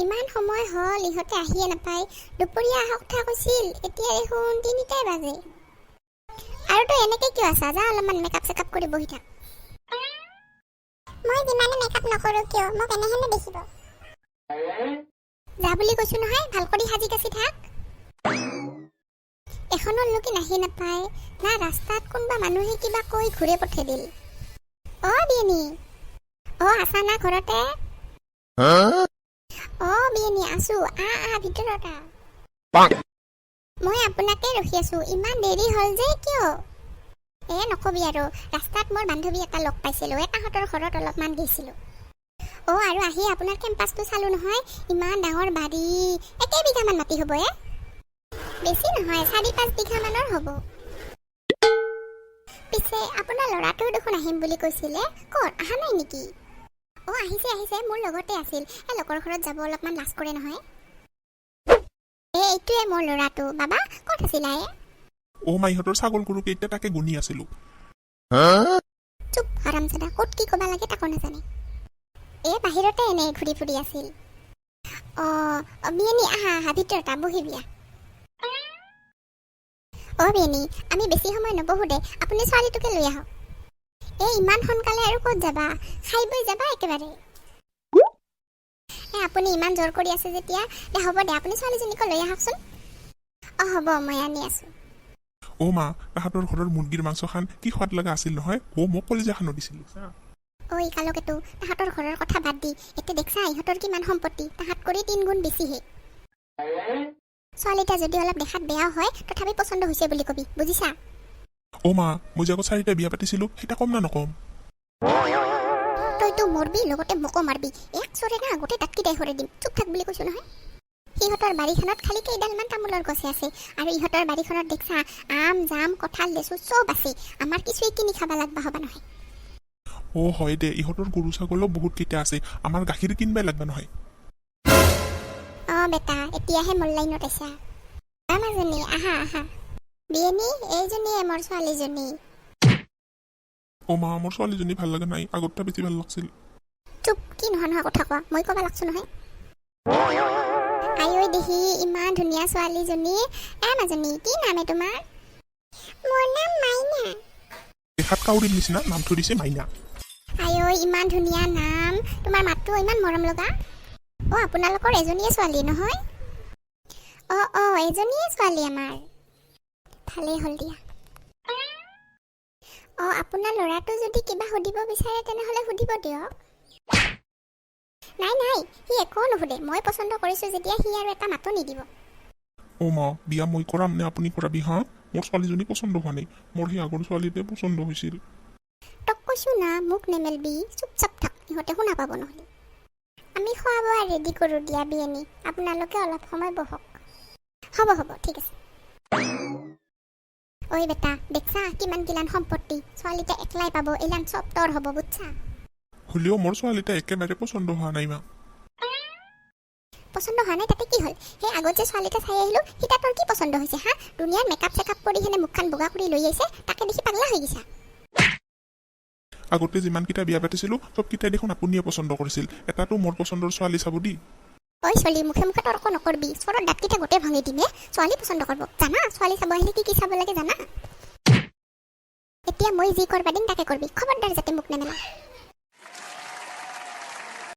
ইমান সময় হ'ল ইহঁতে আহিয়ে নাপায়। দুপৰীয়া অহা কথা কৈছিল, এতিয়া দেখোন 3টাই বাজে। আৰু তই এনেকৈ কিয় আছা? যা অলপমান মেকআপ চেকআপ কৰি বহি থাক। মই যিমানে মেকআপ নকৰোঁ কিয়, মোক এনেহেনে দেখিব। যা বুলি কৈছোঁ নহয়, ভাল কৰি সাজি কাচি থাক। এখনৰ লোকে নাহি নাপায়, না ৰাস্তাত কোনোবা মানুহে কিবা কৈ ঘূৰে পঠাই দিল। বিয়েনী, আছা না ঘৰতে? বিয়েনী আছো, ভিতৰত মই আপোনাকে ৰখি আছো। ইমান দেৰি হ'ল যে কিয়? নকবি আৰু, ৰাস্তাত মোৰ বান্ধৱী এটা লগ পাইছিলো, তাহাঁতৰ ঘৰত অলপমান গৈছিলো। আৰু আহি আপোনাৰ কেম্পাছটো চালো নহয়, ইমান ডাঙৰ বাৰী। কেইবিঘামান মাটি হ'ব? বেছি নহয়, 4-5 বিঘা মানৰ হ'ব। পিছে আপোনাৰ ল'ৰাটোও দেখোন আহিম বুলি কৈছিলে, ক'ত অহা নাই নেকি? আহিছে, মোৰ লগতে আছিল। লগৰ ঘৰত যাব অলপমান লাজ কৰে নহয়। এইটোৱে মোৰ ল'ৰাটো। বাবা ক'ত আছিলা? মা, ইহঁতৰ ছাগল গৰু কেইটা তাকে গুনি আছিলো। চুপ হাৰামজাদা, ক'ত কি ক'বা লাগে তাকো নাজানে। বাহিৰতে এনে ঘূৰি ফুৰি আছিল। বিয়েনী আহা ভিতৰত বহিবি। বিয়েনী, আমি বেছি সময় নবহো দে, আপুনি ছোৱালীটোকে লৈ আহক। ইমান সোনকালে আৰু ক'ত যাবা? খাই বৈ যাবা একেবাৰে। আপুনি ইমান জোৰ কৰি আছে যেতিয়া, হ'ব দে, আপুনি ছোৱালীজনীকো লৈ আহকচোন। হ'ব, মই আনি আছো। মা, তাহাঁতৰ ঘৰৰ মুৰ্গীৰ মাংস খান কি সোৱাদ লগা আছিল নহয়। মোক কলিজা খানো দিছিল। কালকেতো তাহাঁতৰ ঘৰৰ কথা বাদ দি, এতিয়া দেখছা ইহঁতৰ কিমান সম্পত্তি, তাহাঁত কৰি 3 গুণ বেছিহে। ছোৱালীটা যদি অলপ দেখাত বেয়া হয়, তথাপি পচন্দ হৈছে বুলি কবি, বুজিছা? মা, মই যে আগত 4টা বিয়া পাতিছিলো, সেইটা কম না নকম? তইতো মৰবি, লগতে মোকো মাৰবি। এক চৰে না গোটেই দাঁতকেইটাই সৰাই দিম। চুপ থাক বুলি কৈছো নহয়। সিহঁতৰ বাৰীখনত খালি কেইডালমান তামোলৰ গছে আছে, আৰু ইহঁতৰ বাৰীখনত দেখছা আম, জাম, কঁঠাল, লেচু চব আছে। আমাৰ কিছুৱে কিনি খাবা লাগবা হবা নহয়। হয় দে, ইহঁতৰ গৰু ছাগলো বহুত কেইটা আছে, আমাৰ গাখীৰ কিনবাই লাগবা নহয়। বেটা, এতিয়াহে মোৰ লাইনত আছা। মাজনী আহা। বিয়েনী, এইজনীয়ে মোৰ ছোৱালীজনী। মা, মোৰ ছোৱালীজনী ভাল লগা নাই, আগতটা বেছি ভাল লাগছিল। চুপ, কি নোহোৱা কথা কোৱা, মই ক'বা লাগছো নহয়। দেখি ইমান ধুনীয়া ছোৱালীজনী। মাজনী, কি নামে তোমাৰ? মোৰ নাম মাইনা। দেখাত কাউৰীৰ নিচিনা, নামটো দিছে মাইনা। ইমান ধুনীয়া নাম, তোমাৰ মাতটো ইমান মৰম লগা। আপোনালোকৰ এজনীয়ে ছোৱালী নহয়? এজনীয়ে ছোৱালী আমাৰ। ভালেই হ'ল দিয়া। আপোনাৰ ল'ৰাটো যদি কিবা সুধিব বিচাৰে তেনেহ'লে সুধিব দিয়ক। নাই, সি একো নুসুধে। মই পচন্দ কৰিছো যেতিয়া সি আৰু এটা মাতো নিদিব। মা, বিয়া মই কৰাম নে আপুনি কৰাবি? মোৰ ছোৱালীজনী পচন্দ হোৱা নাই, মোৰ সেই আগৰ ছোৱালীতে পচন্দ হৈছিল। তক কৈছো না, মোক নেমেলবি, চুপচাপ থাক, ইহঁতে শুনা পাব নহ'লে। আমি খোৱা বোৱা ৰেডি কৰোঁ দিয়া বিয়েনী, আপোনালোকে অলপ সময় বহক। হ'ব, ঠিক আছে। বেটা, দেখছা কিমান কিলান সম্পত্তি, ছোৱালীটা একলাই পাব, এলান চব তৰ হ'ব, বুজছা? হ'লেও মোৰ ছোৱালীটা একেবাৰে পচন্দ হোৱা নাই মা। পচন্দ হোৱা নাই তাতে কি হ'ল? সেই আগত যে ছোৱালীটা চাই আহিলো, সিটা তোৰ কি পচন্দ হৈছে? দুনিয়াৰ মেকআপ চেকআপ কৰি হেনে মুখখন বগা কৰি লৈ আহিছে, তাকে দেখি পাগলা হৈ গৈছা। আগতে যিমানকেইটা বিয়া পাতিছিলো, চবকেইটাই দেখোন আপুনিয়ে পচন্দ কৰিছিল। এটাতো মোৰ পচন্দৰ ছোৱালী চাব দি। ছোৱালী, মুখে তৰ্ক নকৰবি, চৰৰ দাঁতকেইটা গোটেই ভাঙি দিমে। ছোৱালী পচন্দ কৰিব জানা? ছোৱালী চাব আহিলে কি চাব লাগে জানা? এতিয়া মই যি কৰবা দিম তাকে কৰবি, খবৰদাৰ যাতে মোক নেমেলা।